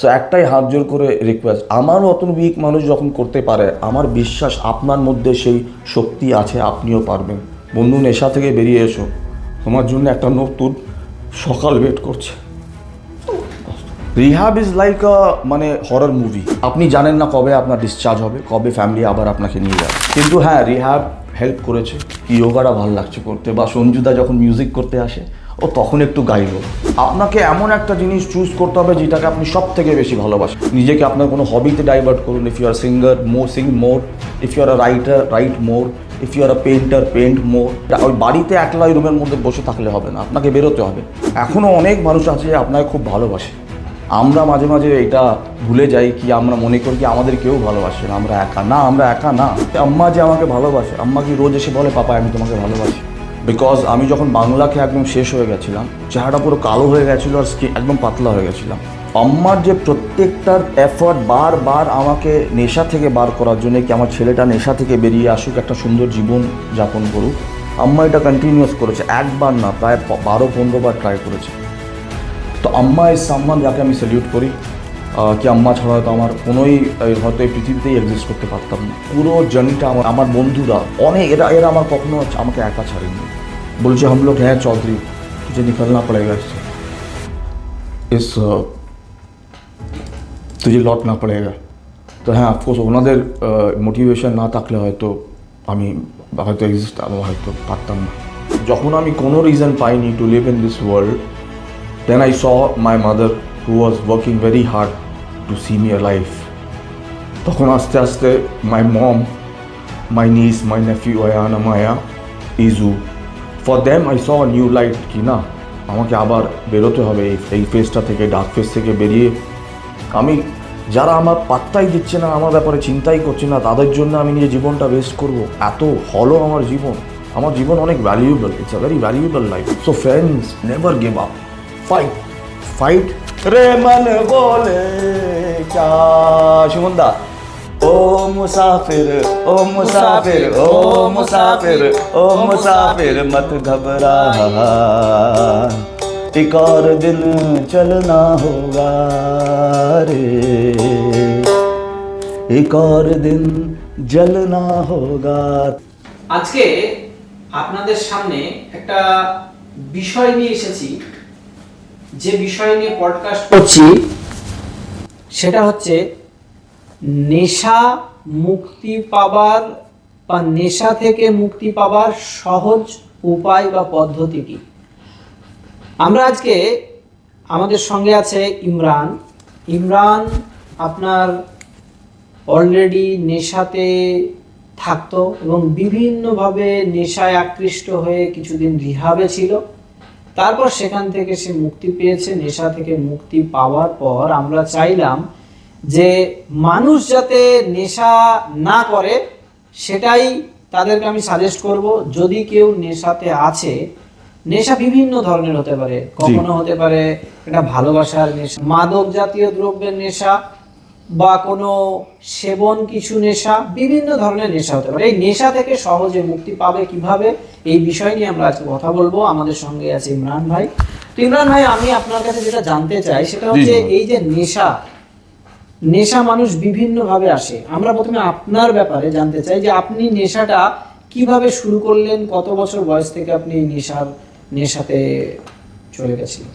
So একটাই হাত জোর করে রিকোয়েস্ট, আমার মতন উইক মানুষ যখন করতে পারে, আমার বিশ্বাস আপনার মধ্যে সেই শক্তি আছে, আপনিও পারবেন। বন্ধু, নেশা থেকে বেরিয়ে এসো, তোমার জন্য একটা নতুন সকাল ওয়েট করছে। রিহ্যাব ইজ লাইক মানে হরর মুভি। আপনি জানেন না কবে আপনার ডিসচার্জ হবে, কবে ফ্যামিলি আবার আপনাকে নিয়ে যাবে। কিন্তু হ্যাঁ, রিহ্যাব হেল্প করেছে। ইয়োগাটা ভালো লাগছে করতে, বা সঞ্জুদা যখন মিউজিক করতে আসে ও তখন একটু গাইল। আপনাকে এমন একটা জিনিস চুজ করতে হবে যেটাকে আপনি সব থেকে বেশি ভালোবাসেন। নিজেকে আপনার কোনো হবিতে ডাইভার্ট করুন। If you are singer, more sing more. If you are a writer, write more. If you are a painter, paint more. ওই বাড়িতে একলা ওই রুমের মধ্যে বসে থাকলে হবে না, আপনাকে বেরোতে হবে। এখনও অনেক মানুষ আছে যে আপনাকে খুব ভালোবাসে। আমরা মাঝে মাঝে এটা ভুলে যাই, কি আমরা মনে করি কি আমাদের কেউ ভালোবাসে না, আমরা একা না। আমরা একা না। আম্মা যে আমাকে ভালোবাসে, আম্মা কি রোজ এসে বলে পাপা আমি তোমাকে ভালোবাসি? বিকজ আমি যখন বাংলাকে একদম শেষ হয়ে গেছিলাম, চেহারাটা পুরো কালো হয়ে গেছিলো আর স্কিন একদম পাতলা হয়ে গেছিলাম, আম্মার যে প্রত্যেকটার এফর্ট বারবার আমাকে নেশা থেকে বার করার জন্য, কি আমার ছেলেটা নেশা থেকে বেরিয়ে আসুক, একটা সুন্দর জীবন যাপন করুক, আম্মা এটা কন্টিনিউয়াস করেছে। একবার না, প্রায় 12-15 বার ট্রাই করেছে। তো আম্মা ইজ সামওয়ান যাকে আমি স্যালিউট করি। কি আম্মা ছাড়া হয়তো আমার কোনোই হয়তো এই পৃথিবীতেই এক্সিস্ট করতে পারতাম না। পুরো জার্নিটা আমার বন্ধুরা অনেক, এরা আমার কখনো আমাকে একা ছাড়েনি। বলছে हम लोग हैं चौधरी, तुझे निकलना पड़ेगा इससे, तुझे लौटना पड़ेगा। তো হ্যাঁ, অফকোর্স ওনাদের মোটিভেশন না থাকলে হয়তো আমি হয়তো এক্সিস্ট হয়তো পারতাম না। যখন আমি কোনো রিজন পাইনি to live in this world, then I saw my mother who was working very hard to see me alive. তখন আস্তে আস্তে my mom, my niece, my nephew Ayana, Maya, Izu, for them I saw a new light কি না আমাকে আবার বেরোতে হবে এই ফেজটা থেকে, ডার্ক ফেজ থেকে বেরিয়ে। আমি যারা আমার পাত্তাই দিচ্ছে না, আমার ব্যাপারে চিন্তাই করছে না, তাদের জন্য আমি নিজের জীবনটা ওয়েস্ট করব? এত হলো আমার জীবন। আমার জীবন অনেক valuable, it's a very valuable life. So friends, never give up, fight fight রে মন বলে क्या সুমনদা। ও মুসাফির, ও মুসাফির, ও মুসাফির, ও মুসাফির মত ঘবরা, एक और दिन चलना होगा रे, एक और दिन जलना होगा। আজকে আপনাদের সামনে একটা বিষয় নিয়ে এসেছি, যে বিষয় নিয়ে পডকাস্ট করছি সেটা হচ্ছে নেশা মুক্তি পাবার বা নেশা থেকে মুক্তি পাবার সহজ উপায় বা পদ্ধতি কি। আমরা আজকে, আমাদের সঙ্গে আছে ইমরান। ইমরান আপনার অলরেডি নেশাতে থাকতো এবং বিভিন্নভাবে নেশায় আকৃষ্ট হয়ে কিছুদিন রিহাবে ছিল, তারপর সেখান থেকে সে মুক্তি পেয়েছে। নেশা থেকে মুক্তি পাওয়ার পর আমরা চাইলাম যে মানুষ যাতে নেশা না করে, সেটাই তাদেরকে আমি সাজেস্ট করব। যদি কেউ নেশাতে আছে, নেশা বিভিন্ন ধরনের হতে পারে, কখনো হতে পারে এটা ভালোবাসার নেশা, মাদক জাতীয় দ্রব্যের নেশা, বা কোনো সেবন কিছু নেশা, বিভিন্ন ধরনের নেশা হতে পারে। এই নেশা থেকে সহজে মুক্তি পাবে কিভাবে, এই বিষয় নিয়ে আমরা আজকে কথা বলবো। আমাদের সঙ্গে আছে ইমরান ভাই। তো ইমরান ভাই, আমি আপনার কাছে যেটা জানতে চাই সেটা হচ্ছে এই যে নেশা মানুষ বিভিন্ন ভাবে আসে। আমরা প্রথমে আপনার ব্যাপারে জানতে চাই যে আপনি নেশাটা কিভাবে শুরু করলেন, কত বছর বয়স থেকে আপনি নেশাতে চলে গেছিলেন?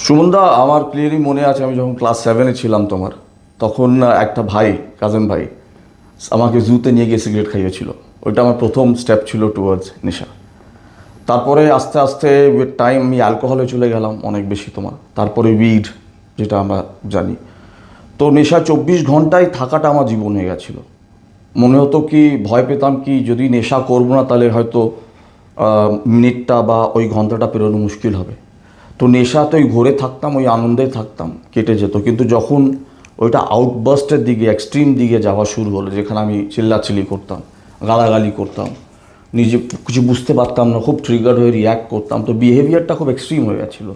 সুমনদা, আমার ক্লিয়ারলি মনে আছে, আমি যখন ক্লাস 7-এ ছিলাম তোমার, তখন একটা ভাই, কাজিন ভাই, আমাকে জুতে নিয়ে গিয়ে সিগারেট খাইয়েছিল। ওইটা আমার প্রথম স্টেপ ছিল টুয়ার্ডস নেশা। তারপরে আস্তে আস্তে উইথ টাইম আমি অ্যালকোহলে চলে গেলাম অনেক বেশি তোমার, তারপরে উইড, যেটা আমরা জানি। তো নেশা 24 ঘন্টায় থাকাটা আমার জীবন হয়ে গেছিলো। মনে হতো কি, ভয় পেতাম কি যদি নেশা করবো না তাহলে হয়তো মিনিটটা বা ওই ঘন্টাটা পেরোনো মুশকিল হবে। তো নেশাতে ওই ঘোরে থাকতাম, ওই আনন্দে থাকতাম, কেটে যেত। কিন্তু যখন ওইটা আউটবাস্টের দিকে, এক্সট্রিম দিকে যাওয়া শুরু হলো, যেখানে আমি চিল্লাচিল্লি করতাম, গালাগালি করতাম, নিজে কিছু বুঝতে পারতাম না, খুব ট্রিগার হয়ে রিয়্যাক্ট করতাম, তো বিহেভিয়ারটা খুব এক্সট্রিম হয়ে গেছিলো।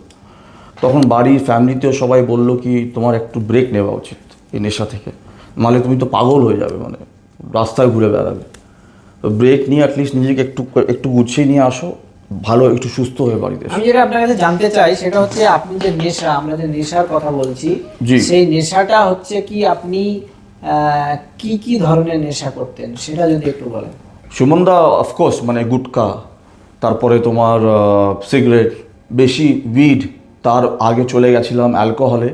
তখন বাড়ির ফ্যামিলিতেও সবাই বললো কি তোমার একটু ব্রেক নেওয়া উচিত এই নেশা থেকে, নাহলে তুমি তো পাগল হয়ে যাবে, মানে রাস্তায় ঘুরে বেড়াবে। তো ব্রেক নিয়ে অ্যাটলিস্ট নিজেকে একটু গুছিয়ে নিয়ে আসো, ভালো একটু সুস্থ হয়ে বাড়িতে এসো। আমি যেটা আপনার কাছে জানতে চাই সেটা হচ্ছে আপনি যে নেশা, আমরা যে নেশার কথা বলছি, জি। সেই নেশাটা হচ্ছে কি আপনি কি কি ধরনের নেশা করতেন সেটা যদি একটু বলেন। সুমনদা অফকোর্স মানে গুটকা, তারপরে তোমার সিগারেট, বেশি উইড, তার আগে চলে গেছিলাম অ্যালকোহলে।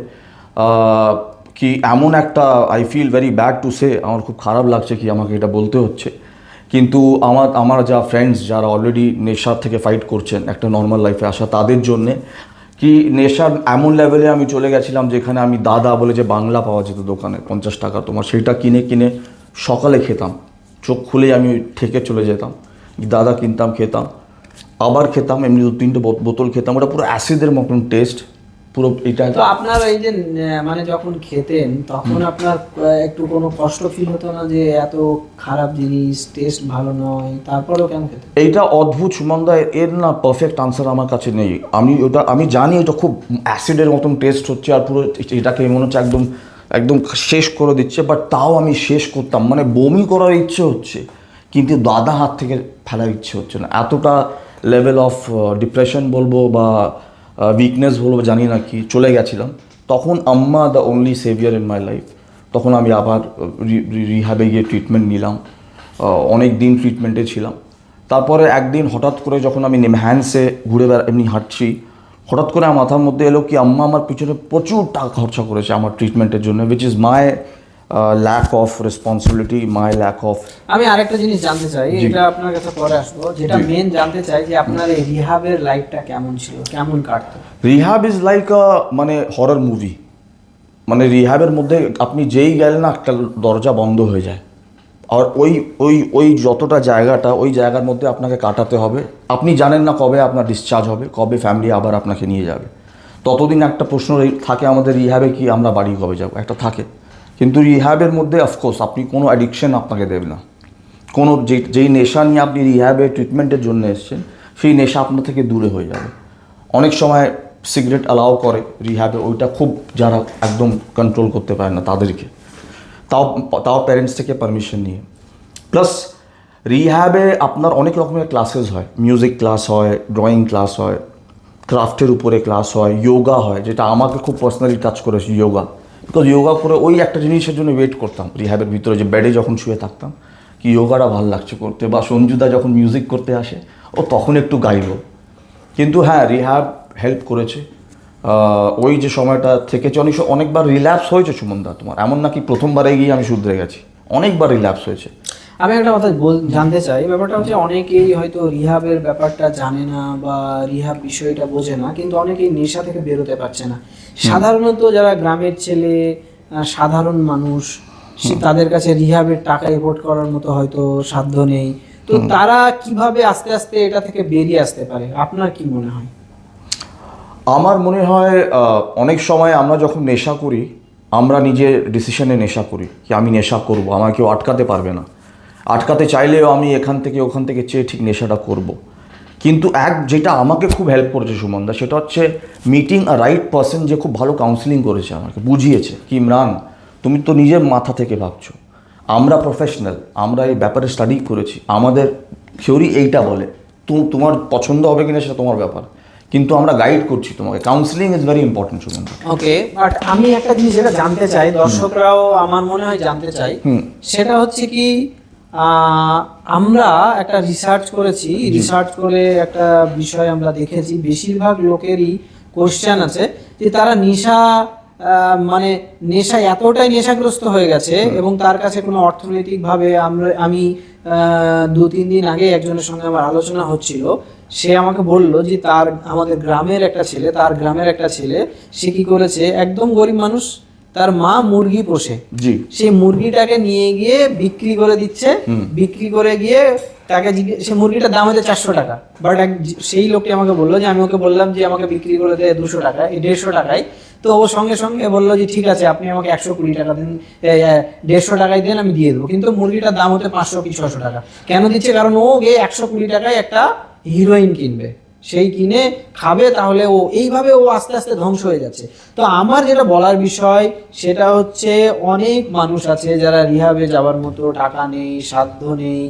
কি এমন একটা, I feel very bad to say, আমার খুব খারাপ লাগছে কি আমাকে এটা বলতে হচ্ছে, কিন্তু আমার যা ফ্রেন্ডস যারা অলরেডি নেশার থেকে ফাইট করছেন একটা নর্মাল লাইফে আসা, তাদের জন্যে কি নেশার এমন লেভেলে আমি চলে গেছিলাম যেখানে আমি দাদা বলে যে বাংলা পাওয়া যেত দোকানে 50 টাকা, তোমার সেটা কিনে কিনে সকালে খেতাম, চোখ খুলেই আমি ঠেকে চলে যেতাম, দাদা কিনতাম খেতাম, আবার খেতাম, এমনি 2-3টে বোতল খেতাম, ওটা পুরো অ্যাসিডের মতন টেস্ট পুরো। এটা তো আপনার এই যে মানে যখন খেতেন তখন আপনার একটু কোনো কষ্ট ফিল হতো না যে এত খারাপ জিনিস, টেস্ট ভালো নয়, তারপরেও কেন খেতেন? এইটা অদ্ভুত সুমনদা, এর না পারফেক্ট আনসার আমার কাছে নেই। আমি জানি এটা খুব অ্যাসিডের মতন টেস্ট হচ্ছে আর পুরো এটাকে মনে হচ্ছে একদম একদম শেষ করে দিচ্ছে, বাট তাও আমি শেষ করতাম, মানে বমি করার ইচ্ছে হচ্ছে কিন্তু দাদা হাত থেকে ফেলার ইচ্ছে হচ্ছে না, এতটা লেভেল অফ ডিপ্রেশন বলবো বা উইকনেস বলবো জানি না কি চলে গেছিলাম। তখন আম্মা the only saviour in my life. তখন আমি আবার রিহ্যাবে গিয়ে ট্রিটমেন্ট নিলাম, অনেক দিন ট্রিটমেন্টে ছিলাম। তারপরে একদিন হঠাৎ করে যখন আমি নিমহ্যান্সে ঘুরে এমনি হাঁটছি, হঠাৎ করে আমার মাথার মধ্যে এলো কি আম্মা আমার পিছনে প্রচুর টাকা খরচা করেছে আমার ট্রিটমেন্টের জন্য, which is my lack of responsibility, my lack of. আমি আরেকটা জিনিস জানতে চাই, এটা আপনার কাছে পরে আসবো, যেটা মেন জানতে চাই যে আপনার এই রিহাবের লাইফটা কেমন ছিল, কেমন কাটতো? রিহ্যাব ইজ লাইক মানে হরর মুভি, মানে রিহ্যাবের মধ্যে আপনি যেই গেলেন না একটা দরজা বন্ধ হয়ে যায়, আর ওই ওই ওই যতটা জায়গাটা ওই জায়গার মধ্যে আপনাকে কাটাতে হবে। আপনি জানেন না কবে আপনার ডিসচার্জ হবে, কবে ফ্যামিলি আবার আপনাকে নিয়ে যাবে। ততদিন একটা প্রশ্ন থাকে আমাদের রিহ্যাবে কি আমরা বাড়ি কবে যাব, একটা থাকে। কিন্তু রিহ্যাবের মধ্যে অফকোর্স আপনি কোনো অ্যাডিকশন আপনাকে দেবে না, কোনো যেই নেশা নিয়ে আপনি রিহ্যাবে ট্রিটমেন্টের জন্য এসেছেন সেই নেশা আপনার থেকে দূরে হয়ে যাবে। অনেক সময় সিগারেট অ্যালাউ করে রিহ্যাবে, ওইটা খুব যারা একদম কন্ট্রোল করতে পারে না তাদেরকে, তাও তাও প্যারেন্টস থেকে পারমিশন নিয়ে। প্লাস রিহ্যাবে আপনার অনেক রকমের ক্লাসেস হয়, মিউজিক ক্লাস হয়, ড্রয়িং ক্লাস হয়, ক্রাফটের উপরে ক্লাস হয়, যোগা হয়, যেটা আমাকে খুব পার্সোনালি টাচ করেছে যোগা। বিকজ যোগা করে ওই একটা জিনিসের জন্য ওয়েট করতাম রিহ্যাবের ভিতরে, যে বেডে যখন শুয়ে থাকতাম কি যোগাটা ভালো লাগছে করতে, বা সঞ্জুদা যখন মিউজিক করতে আসে ও তখন একটু গাইব। কিন্তু হ্যাঁ রিহ্যাব হেল্প করেছে, ওই যে সময়টা থেকেছে। অনেকবার রিল্যাপস হয়েছে সুমনদা তোমার, এমন নাকি প্রথমবারে গিয়ে আমি শুধরে গেছি, অনেকবার রিল্যাপস হয়েছে। আমি একটা কথা জানতে চাই, ব্যাপারটা হচ্ছে অনেকেই হয়তো রিহাবের ব্যাপারটা জানে না বা রিহাব বিষয়টা বোঝে না, কিন্তু অনেকেই নেশা থেকে বেরোতে পারছে না। সাধারণত যারা গ্রামের ছেলে, সাধারণ মানুষ, তাদের কাছে রিহাবের টাকা এফোর্ড করার মতো হয়তো সাধ্য নেই, তো তারা কিভাবে আস্তে আস্তে এটা থেকে বেরিয়ে আসতে পারে, আপনার কি মনে হয়? আমার মনে হয় অনেক সময় আমরা যখন নেশা করি, আমরা নিজের ডিসিশনে নেশা করি কি আমি নেশা করব, আমাকে কেউ আটকাতে পারবে না, আটকাতে চাইলেও আমি এখান থেকে ওখান থেকে চেয়ে ঠিক নেশাটা করব। কিন্তু যেটা আমাকে খুব হেল্প করেছে সুমনদা, সেটা হচ্ছে মিটিং আ রাইট পারসন, যে খুব ভালো কাউন্সিলিং করেছে, আমাকে বুঝিয়েছে কি ইমরান তুমি তো নিজের মাথা থেকে ভাবছো, আমরা প্রফেশনাল, আমরা এই ব্যাপারে স্টাডি করেছি, আমাদের থিওরি এইটা বলে, তোমার পছন্দ হবে কিনা সেটা তোমার ব্যাপার, কিন্তু আমরা গাইড করছি তোমাকে। কাউন্সিলিং ইজ ভেরি ইম্পর্টেন্ট সুমনদা। ওকে, বাট আমি একটা জিনিস যেটা জানতে চাই, দর্শকরাও আমার মনে হয় জানতে চাই, সেটা হচ্ছে কি আমরা একটা রিসার্চ করেছি, রিসার্চ করে একটা বিষয় আমরা দেখেছি, বেশিরভাগ লোকেরই কোশ্চেন আছে যে তারা নেশা মানে নেশা এতটাই নেশাগ্রস্ত হয়ে গেছে এবং তার কাছে কোনো অর্থনৈতিকভাবে আমি 2-3 দিন আগে একজনের সঙ্গে আমার আলোচনা হচ্ছিল, সে আমাকে বলল যে আমাদের গ্রামের একটা ছেলে সে কি করেছে, একদম গরিব মানুষ, তার মা মুরগি পোষে, সেই মুরগিটাকে নিয়ে গিয়ে বিক্রি করে দিচ্ছে, বিক্রি করে গিয়ে তাকে সে মুরগিটার দাম হচ্ছে 400 টাকা, বাট সেই লোকটি আমাকে বললো যে আমি ওকে বললাম যে আমাকে বিক্রি করে দেয় 200 টাকায়, 150 টাকায়, তো ও সঙ্গে সঙ্গে বললো যে ঠিক আছে আপনি আমাকে 120 টাকা দিন, 150 টাকায় দেন আমি দিয়ে দেবো, কিন্তু মুরগিটার দাম হচ্ছে 500 কি 600 টাকা। কেন দিচ্ছে? কারণ ও গিয়ে 120 টাকায় একটা হিরোইন কিনবে, সেই কিনে খাবে, তাহলে এইভাবে আস্তে আস্তে ধ্বংস হয়ে যাচ্ছে। তো আমার যেটা বলার বিষয় সেটা হচ্ছে অনেক মানুষ আছে যারা রিহাবে যাওয়ার মতো টাকা নেই, সাধ্য নেই,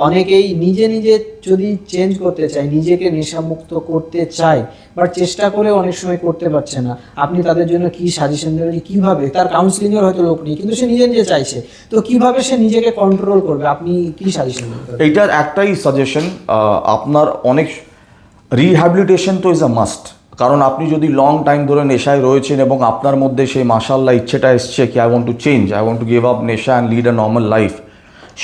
অনেকেই নিজে নিজে যদি চেঞ্জ করতে চায়, নিজেকে নেশামুক্ত করতে চায়, বাট চেষ্টা করে অনেক সময় করতে পারছে না, আপনি তাদের জন্য কি সাজেশন দেবেন? কিভাবে, তার কাউন্সিলিং এর হয়তো লোক নেই, কিন্তু সে নিজে নিজে চাইছে, তো কিভাবে সে নিজেকে কন্ট্রোল করবে? আপনি কি সাজেশন দেবেন? এইটার একটাই সাজেশন, আপনার অনেক রিহ্যাবিলিটেশন তো ইজ আ মাস্ট। কারণ আপনি যদি লং টাইম ধরে নেশায় রয়েছেন এবং আপনার মধ্যে সেই মাশাআল্লাহ ইচ্ছেটা এসছে কি I want to change, I want to give up নেশা and lead a normal life,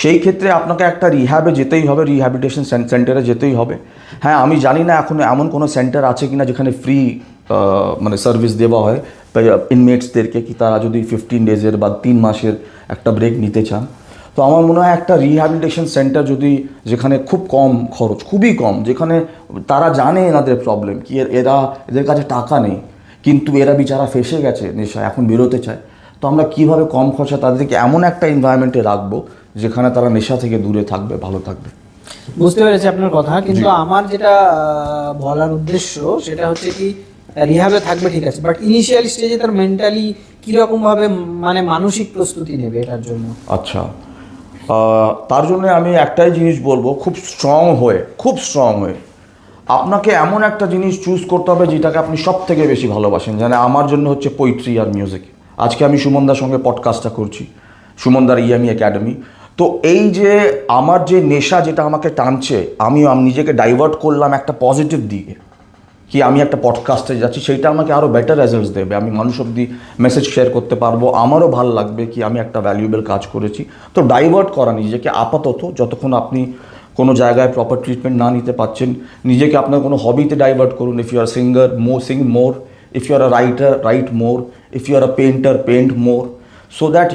সেই ক্ষেত্রে আপনাকে একটা রিহ্যাবে যেতেই হবে, রিহ্যাবিলিটেশন সেন্টারে যেতেই হবে। হ্যাঁ, আমি জানি না এখন এমন কোনো সেন্টার আছে কিনা যেখানে ফ্রি মানে সার্ভিস দেওয়া হয় ইনমেটসদেরকে, কি তারা যদি 15 ডেজের বা 3 মাসের একটা ব্রেক নিতে চান। তো আমার মনে হয় একটা রিহ্যাবিলিটেশন সেন্টার যদি, যেখানে খুব কম খরচ, খুবই কম, যেখানে তারা জানে এনাদের প্রবলেম কি, এদের কাছে টাকা নেই কিন্তু এরা বিচারা ফেসে গেছে নেশা, এখন বেরোতে চায়, তো আমরা কীভাবে কম খরচা তাদেরকে এমন একটা এনভায়রনমেন্টে রাখবো যেখানে তারা নেশা থেকে দূরে থাকবে, ভালো থাকবে। বুঝতে পেরেছি আপনার কথা, কিন্তু আমার যেটা বলার উদ্দেশ্য সেটা হচ্ছে কি, রিহাবে থাকবে ঠিক আছে, বাট ইনিশিয়াল স্টেজে তার মেন্টালি কিরকম ভাবে মানে মানসিক প্রস্তুতি নেবে এটার জন্য? আচ্ছা, তার জন্য আমি একটাই জিনিস বলবো, খুব স্ট্রং হয়ে আপনাকে এমন একটা জিনিস চুজ করতে হবে যেটাকে আপনি সব থেকে বেশি ভালোবাসেন। যেন আমার জন্য হচ্ছে পোয়েট্রি আর মিউজিক। আজকে আমি সুমনদার সঙ্গে পডকাস্টটা করছি, সুমনদার ইয়ামি একাডেমি। তো এই যে আমার যে নেশা যেটা আমাকে টানছে, আমি নিজেকে ডাইভার্ট করলাম একটা পজিটিভ দিকে, কি আমি একটা পডকাস্টে যাচ্ছি, সেইটা আমাকে আরও বেটার রেজাল্টস দেবে, আমি মানুষ অব্দি মেসেজ শেয়ার করতে পারবো, আমারও ভালো লাগবে কি আমি একটা ভ্যালুয়েবল কাজ করেছি। তো ডাইভার্ট করা নিজেকে আপাতত, যতক্ষণ আপনি কোনো জায়গায় প্রপার ট্রিটমেন্ট না নিতে পারছেন, নিজেকে আপনার কোনো হবিতে ডাইভার্ট করুন। If you are singer, sing more. If you are a writer, write more. If you are a painter, paint more. So that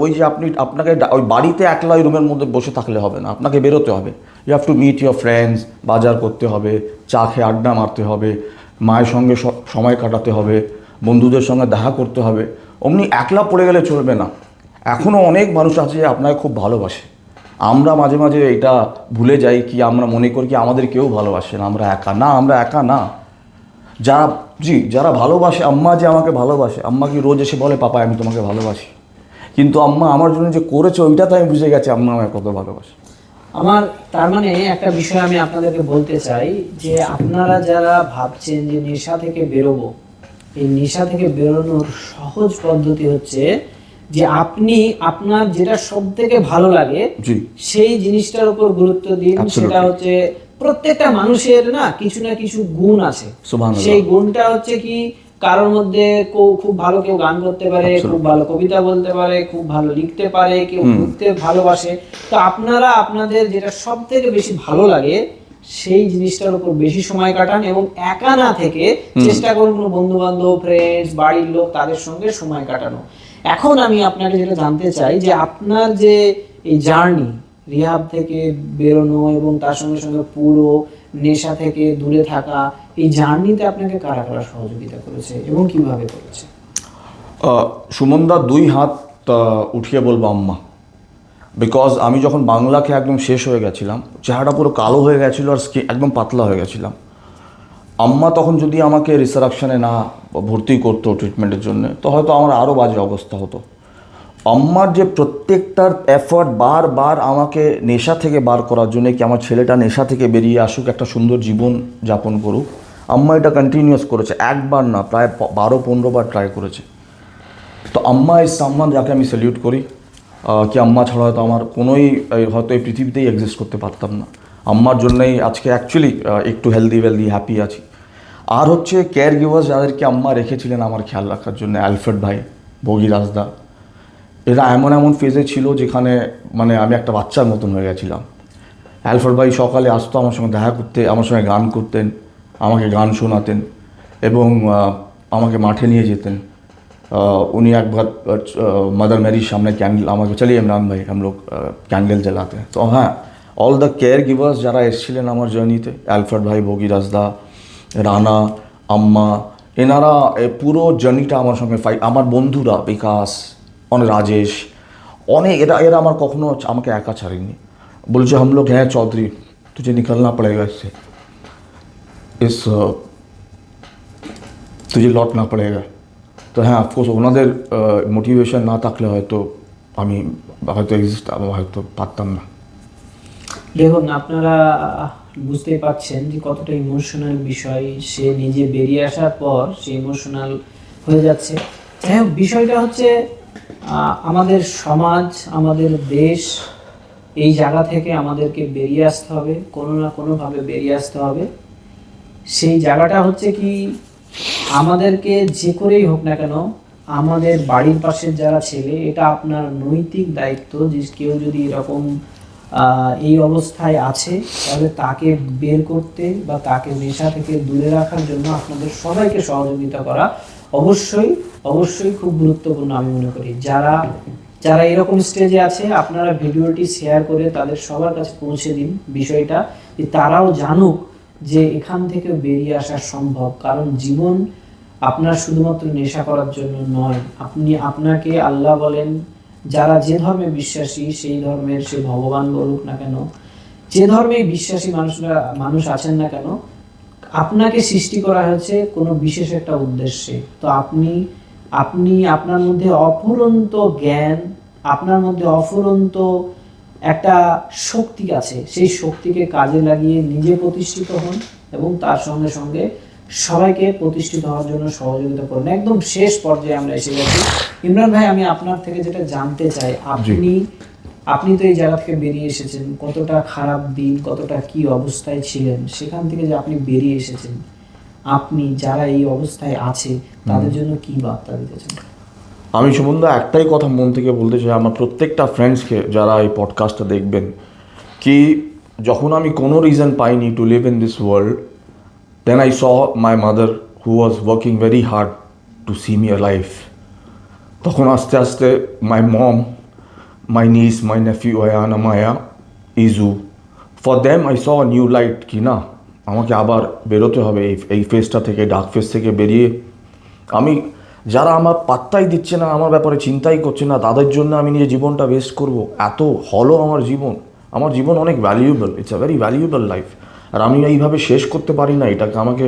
ওই যে আপনাকে ওই বাড়িতে একলা ওই রুমের মধ্যে বসে থাকলে হবে না, আপনাকে বেরোতে হবে। You have to meet your friends, বাজার করতে হবে, চা খেয়ে আড্ডা মারতে হবে, মায়ের সঙ্গে সময় কাটাতে হবে, বন্ধুদের সঙ্গে দেখা করতে হবে। অমনি একলা পড়ে গেলে চলবে না। এখনও অনেক মানুষ আছে যে আপনাকে খুব ভালোবাসে। আমরা মাঝে মাঝে এটা ভুলে যাই, কি আমরা মনে করি কি আমাদের কেউ ভালোবাসে না, আমরা একা। না, আমরা একা না। যারা ভালোবাসে, আম্মা যে আমাকে ভালোবাসে, আম্মা কি রোজ এসে বলে পাপা আমি তোমাকে ভালোবাসি, কিন্তু আম্মা আমার জন্য যে করেছে ওইটাতে আমি বুঝে গেছি আম্মা আমাকে কত ভালোবাসে। আমার তার মানে একটা বিষয় আমি আপনাদেরকে বলতে চাই যে আপনারা যারা ভাবছেন যে নেশা থেকে বেরোবো, এই নেশা থেকে বেরোনোর সহজ পদ্ধতি হচ্ছে যে আপনি আপনার যেটা সব থেকে ভালো লাগে সেই জিনিসটার উপর গুরুত্ব দিন। সেটা হচ্ছে প্রত্যেকটা মানুষের না কিছু না কিছু গুণ আছে, সেই গুণটা হচ্ছে কি, কারোর মধ্যে খুব ভালো কেউ গান করতে পারে, খুব ভালো কবিতা বলতে পারে, খুব ভালো লিখতে পারে, কেউ ঘুরতে ভালোবাসে। তো আপনারা আপনাদের যেটা সব থেকে বেশি ভালো লাগে সেই জিনিসটার উপর বেশি সময় কাটান এবং একা না থেকে চেষ্টা করুন কোনো বন্ধু বান্ধব, ফ্রেন্ডস, বাড়ির লোক তাদের সঙ্গে সময় কাটানো। এখন আমি আপনাকে যেটা জানতে চাই যে আপনার যে এই জার্নি রিহাব থেকে বেরোনো এবং তার সঙ্গে সঙ্গে পুরো নেশা থেকে দূরে থাকা, এই জার্নিতে আপনাকে কারা কারা সহযোগিতা করেছে এবং কিভাবে করেছে? সুমনদা, 2 হাত উঠিয়ে বলবো আম্মা। বিকজ আমি যখন বাংলাকে একদম শেষ হয়ে গেছিলাম, চেহারাটা পুরো কালো হয়ে গেছিলো আর একদম পাতলা হয়ে গেছিলাম, আম্মা তখন যদি আমাকে রিসারাকশনে না ভর্তি করতো ট্রিটমেন্টের জন্য, তো হয়তো আমার আরও বাজে অবস্থা হতো। আম্মার যে প্রত্যেকটার এফর্ট বারবার আমাকে নেশা থেকে বার করার জন্য, কি আমার ছেলেটা নেশা থেকে বেরিয়ে আসুক, একটা সুন্দর জীবন যাপন করুক, আম্মা এটা কন্টিনিউয়াস করেছে, একবার না প্রায় 12-15 বার ট্রাই করেছে। তো আম্মা ইজ সামওয়ান যাকে আমি স্যালিউট করি, কি আম্মা ছাড়া হয়তো আমার কোনোই হয়তো এই পৃথিবীতেই এক্সিস্ট করতে পারতাম না। আম্মার জন্যই আজকে অ্যাকচুয়ালি একটু হেলদি হ্যাপি আছি। আর হচ্ছে কেয়ার গিভার্স যাদেরকে আম্মা রেখেছিলেন আমার খেয়াল রাখার জন্য, অ্যালফ্রেড ভাই, ভগীরাজদা, এরা এমন ফেজে ছিল যেখানে মানে আমি একটা বাচ্চার মতন হয়ে গেছিলাম। অ্যালফ্রেড ভাই সকালে আসতো আমার সঙ্গে দেখা করতে, আমার সঙ্গে গান করতেন, আমাকে গান শোনাতেন এবং আমাকে মাঠে নিয়ে যেতেন। उन्हीं একবার मदर मेरी সামনে ক্যান্ডেল আমাকে চলিয়ে ইমরান ভাই हम लोग ক্যান্ডেল জ্বালাতে। তো হ্যাঁ, অল দ্য কেয়ার গিভার্স যারা এসেছিলেন আমার জার্নিতে, অ্যালফ্রেড ভাই, ভগীরাজদা, রানা, আম্মা, এনারা পুরো জার্নিটা আমার সঙ্গে আমার বন্ধুরা, বিকাশ, রাজেশ, অনেক এরা আমার কখনো আমাকে একা ছাড়েনি। বলছে हम लोग हैं चौधरी, तुझे निकलना पड़ेगा इससे, तुझे लौटना पड़ेगा। তো হ্যাঁ, অফকোর্স ওনাদের মোটিভেশন না থাকলে হয়তো আমি হয়তো এক্সিস্ট হয়তো পারতাম না। দেখুন, আপনারা বুঝতেই পারছেন যে কতটা ইমোশনাল বিষয়। সে নিজে বেরিয়ে আসার পর সে ইমোশনাল হয়ে যাচ্ছে। যাই হোক, বিষয়টা হচ্ছে আমাদের সমাজ, আমাদের দেশ, এই জায়গা থেকে আমাদেরকে বেরিয়ে আসতে হবে, কোনো না কোনোভাবে বেরিয়ে আসতে হবে। সেই জায়গাটা হচ্ছে কি, আমাদেরকে যে করেই হোক না কেন, আমাদের বাড়ির পাশের যারা ছেলে, এটা আপনার নৈতিক দায়িত্ব যে কেউ যদি এরকম এই অবস্থায় আছে তাহলে তাকে বের করতে বা তাকে নেশা থেকে দূরে রাখার জন্য আপনাদের সবাইকে সহযোগিতা করা অবশ্যই অবশ্যই খুব গুরুত্বপূর্ণ আমি মনে করি। যারা যারা এরকম স্টেজে আছে, আপনারা ভিডিওটি শেয়ার করে তাদের সবার কাছে পৌঁছে দিন বিষয়টা, যে তারাও জানুক যে এখান থেকে বেরিয়ে আসা সম্ভব। কারণ জীবন আপনার শুধুমাত্র নেশা করার জন্য নয়। আপনাকে আল্লাহ বলেন, যারা যে ধর্মে বিশ্বাসী, সেই ধর্মের সে ভগবান বলুক না কেন, যে ধর্মে বিশ্বাসী মানুষ আছেন না কেন, আপনাকে সৃষ্টি করা হয়েছে কোনো বিশেষ একটা উদ্দেশ্যে। তো আপনি আপনার মধ্যে অফুরন্ত জ্ঞান, আপনার মধ্যে অফুরন্ত একটা শক্তি আছে, সেই শক্তিকে কাজে লাগিয়ে নিজে প্রতিষ্ঠিত হন এবং তার সঙ্গে সঙ্গে সবাইকে প্রতিষ্ঠিত হওয়ার জন্য সহযোগিতা করুন। একদম শেষ পর্যায়ে আমরা এসে গেছি। ইমরান ভাই, আমি আপনার থেকে যেটা জানতে চাই, আপনি তো এই জায়গা থেকে বেরিয়ে এসেছেন, কতটা খারাপ দিন, কতটা কি অবস্থায় ছিলেন, সেখান থেকে যে আপনি বেরিয়ে এসেছেন, আপনি যারা এই অবস্থায় আছে তাদের জন্য কি বার্তা দিতে চান? আমি সুমনদা একটাই কথা মন থেকে বলতে চাই আমার প্রত্যেকটা ফ্রেন্ডসকে যারা এই পডকাস্টটা দেখবেন, কি যখন আমি কোনো রিজন পাইনি to live in this world, then I saw my mother who was working very hard to see me alive. তখন আস্তে আস্তে my mom, my niece, my nephew Ayana, Maya, Izu, for them I saw a new light, কি না আমাকে আবার বেরোতে হবে এই ফেজটা থেকে, ডার্ক ফেজ থেকে বেরিয়ে। আমি যারা আমার পাত্তাই দিচ্ছে না, আমার ব্যাপারে চিন্তাই করছে না, তাদের জন্য আমি নিজের জীবনটা ওয়েস্ট করব? এত হলো আমার জীবন অনেক valuable, it's a very valuable life. আর আমি এইভাবে শেষ করতে পারি না এটাকে।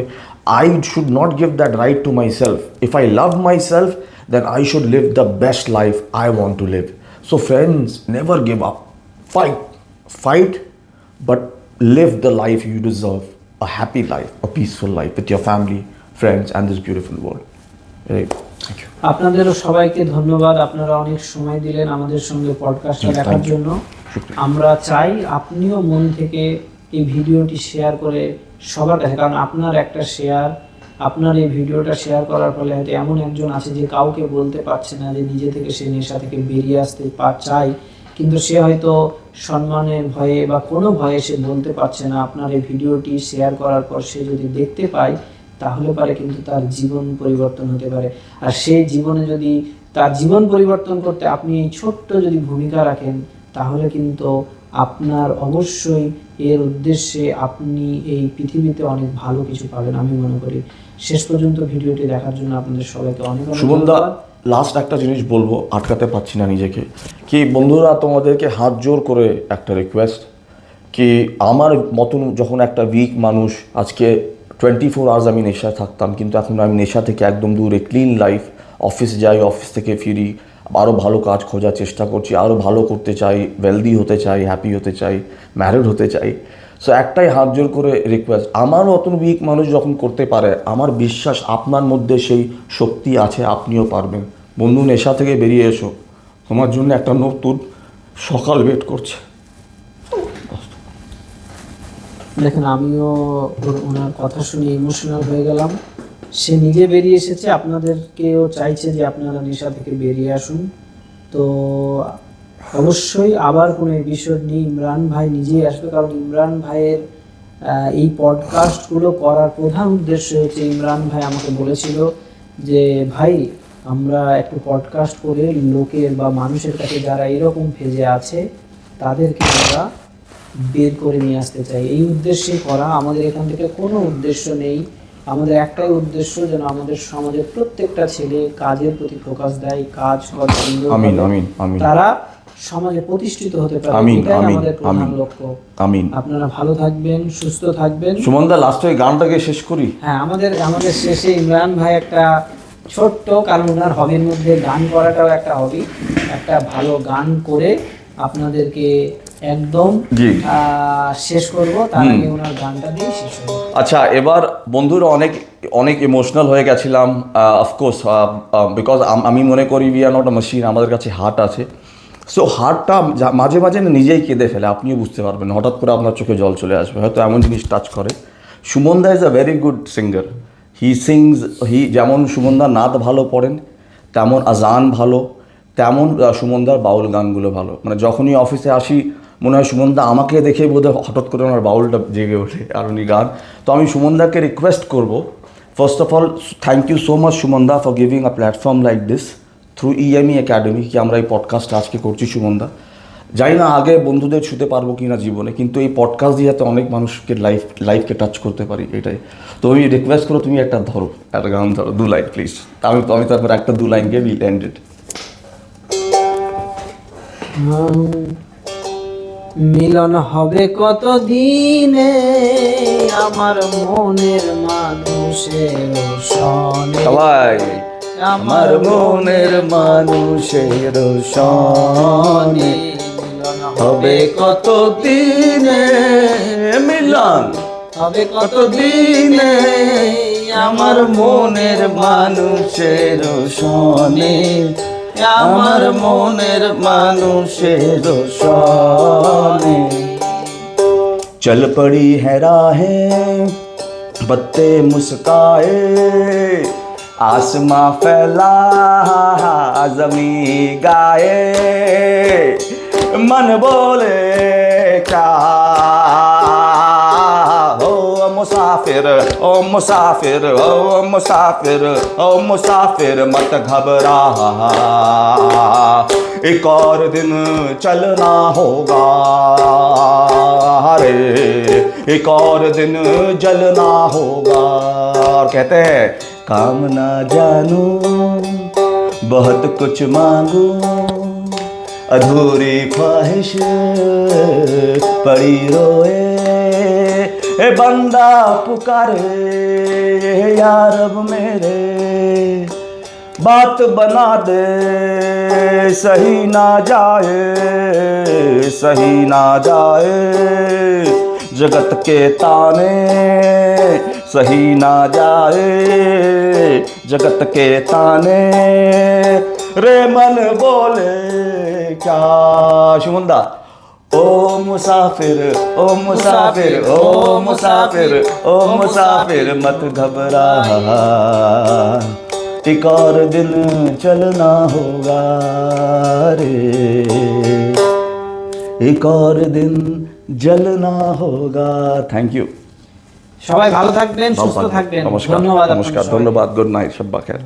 I should not give that right to myself. If I love myself, then I should live the best life I want to live. So friends, never give up, fight, but live the life you deserve, a happy life, a peaceful life with your family, friends and this beautiful world. Thank you. আপনাদেরও সবাইকে ধন্যবাদ, আপনারা অনেক সময় দিলেন আমাদের সঙ্গে পডকাস্টটা দেখার জন্য। আমরা চাই আপনিও মন থেকে এই ভিডিওটি শেয়ার করে সবার কাছে, কারণ আপনার একটা শেয়ার, আপনার এই ভিডিওটা শেয়ার করার ফলে হয়তো এমন একজন আছে যে কাউকে বলতে পারছে না যে নিজে থেকে সে নেশা থেকে বেরিয়ে আসতে চায়, কিন্তু সে হয়তো সম্মানের ভয়ে বা কোনো ভয়ে সে বলতে পারছে না। আপনার এই ভিডিওটি শেয়ার করার পর সে যদি দেখতে পায়, তাহলে পারে কিন্তু তার জীবন পরিবর্তন হতে পারে। আর সেই জীবনে যদি তার জীবন পরিবর্তন করতে আপনি এই ছোট্ট যদি ভূমিকা রাখেন, তাহলে কিন্তু আপনার অবশ্যই এর উদ্দেশ্যে আপনি এই পৃথিবীতে অনেক ভালো কিছু পাবেন আমি মনে করি। শেষ পর্যন্ত ভিডিওটি দেখার জন্য আপনাদের সবাইকে অনেক অনেক সুমনদা, ধন্যবাদ। লাস্ট একটা জিনিস বলবো, আটকাতে পারছি না নিজেকে, কি বন্ধুরা তোমাদেরকে হাত জোর করে একটা রিকোয়েস্ট, কি আমার মতন যখন একটা উইক মানুষ, আজকে 24 আওয়ার্স আমি নেশায় থাকতাম, কিন্তু এখন আমি নেশা থেকে একদম দূরে, ক্লিন লাইফ, অফিস যাই, অফিস থেকে ফিরি, আরও ভালো কাজ খোঁজার চেষ্টা করছি, আরও ভালো করতে চাই, ওয়েলদি হতে চাই, হ্যাপি হতে চাই, ম্যারিড হতে চাই। সো একটাই হাত জোর করে রিকোয়েস্ট, আমার অতন উইক মানুষ যখন করতে পারে, আমার বিশ্বাস আপনার মধ্যে সেই শক্তি আছে, আপনিও পারবেন। বন্ধু, নেশা থেকে বেরিয়ে এসো, তোমার জন্য একটা নতুন সকাল ওয়েট করছে। দেখেন, আমিও ওনার কথা শুনে ইমোশনাল হয়ে গেলাম। সে নিজে বেরিয়ে এসেছে, আপনাদেরকেও চাইছে যে আপনারা নেশা থেকে বেরিয়ে আসুন। তো অবশ্যই আবার কোনো এপিসোড নিয়ে ইমরান ভাই নিজেই আসবে, কারণ ইমরান ভাইয়ের এই পডকাস্টগুলো করার প্রধান উদ্দেশ্য হচ্ছে, ইমরান ভাই আমাকে বলেছিল যে ভাই, আমরা একটু পডকাস্ট করে লোকের বা মানুষের কাছে যারা এরকম ফেজে আছে তাদেরকে আমরা বের করে নিয়ে আসতে চাই। এই উদ্দেশ্যে করা, আমাদের এখান থেকে কোনো উদ্দেশ্য নেই। আমাদের একটাই উদ্দেশ্য, যেন আমাদের সমাজের প্রত্যেকটা ছেলে কাজের প্রতি ফোকাস দেয়, কাজ করে তারা সমাজে প্রতিষ্ঠিত হতে পারে। এটাই আমাদের প্রধান লক্ষ্য। আপনারা ভালো থাকবেন, সুস্থ থাকবেন। সুমনদা, লাস্টে গানটাকে শেষ করি। হ্যাঁ, আমাদের শেষে ইমরান ভাই একটা ছোট্ট, কারণ ওনার হবির মধ্যে গান করাটাও একটা হবি, একটা ভালো গান করে আপনাদেরকে একদম জি। শেষ করব, তার আগে ওনার গানটা দিয়ে শেষ করব। আচ্ছা, এবার বন্ধুরা অনেক অনেক ইমোশনাল হয়ে গেছিলাম, অফকোর্স, বিকজ আমি মনে করি we are not a machine, আমাদের কাছে হার্ট আছে। সো হার্টটা মাঝে মাঝে না নিজেই কেঁদে ফেলে, আপনিও বুঝতে পারবেন, হঠাৎ করে আপনার চোখে জল চলে আসবে, হয়তো এমন জিনিস টাচ করে। সুমনদা is a very good singer, যেমন সুমনদা নাদ ভালো পড়েন, তেমন আজান ভালো, তেমন সুমনদার বাউল গানগুলো ভালো। মানে যখনই অফিসে আসি মনে হয় সুমনদা আমাকে দেখে বোধহয় হঠাৎ করে ওনার বাউলটা জেগে ওঠে আর উনি গান। তো আমি সুমনদাকে রিকোয়েস্ট করবো, first of all thank you so much সুমনদা for giving a platform like this through EME academy, কি আমরা এই পডকাস্টটা আজকে করছি সুমনদা। জানি না আগে বন্ধুদের ছুতে পারবো কি না জীবনে, কিন্তু এই পডকাস্ট দিয়ে যাতে অনেক মানুষকে লাইফকে টাচ করতে পারি এটাই। তো আমি রিকোয়েস্ট করো তুমি একটা ধরো, একটা গান ধরো, 2 লাইন প্লিজ। আমি তারপর একটা 2 লাইন গিয়ে উইল এন্ড ইট। মিলন হবে কত দিনে আমার মনের মানুষের সনে, সবাই আমার মনের মানুষের সনে মিলন হবে কত দিনে, মিলন হবে কত দিনে আমার মনের মানুষের সনে, আমার মনের মানুষের সনে। चल पड़ी है राहें बत्ते मुस्काए, आसमां फैला जमी गाए, मन बोले क्या हो मुसाफिर, ओ मुसाफिर, ओ मुसाफिर, ओ मुसाफिर मत घबरा, एक और दिन चलना होगा रे, एक और दिन जलना होगा। और कहते हैं काम ना जानू बहुत कुछ मांगू, अधूरी ख्वाहिश पड़ी रोए, ए बंदा पुकारे या रब मेरे, बात बना दे सही ना जाए, सही ना जाए जगत के ताने, सही ना जाए जगत के ताने, रे मन बोले क्या। सुमनदा ओ मुसाफिर, ओ मुसाफिर, ओ मुसाफिर, ओ मुसाफिर मत घबरा, एक और दिन चलना होगा रे, एक और दिन जलना होगा। Thank you. সবাই ভালো থাকবেন, সুস্থ থাকবেন। নমস্কার, ধন্যবাদ, নমস্কার, আপনাদের সবাইকে। ধন্যবাদ, গুড নাইট, শব্বা খের।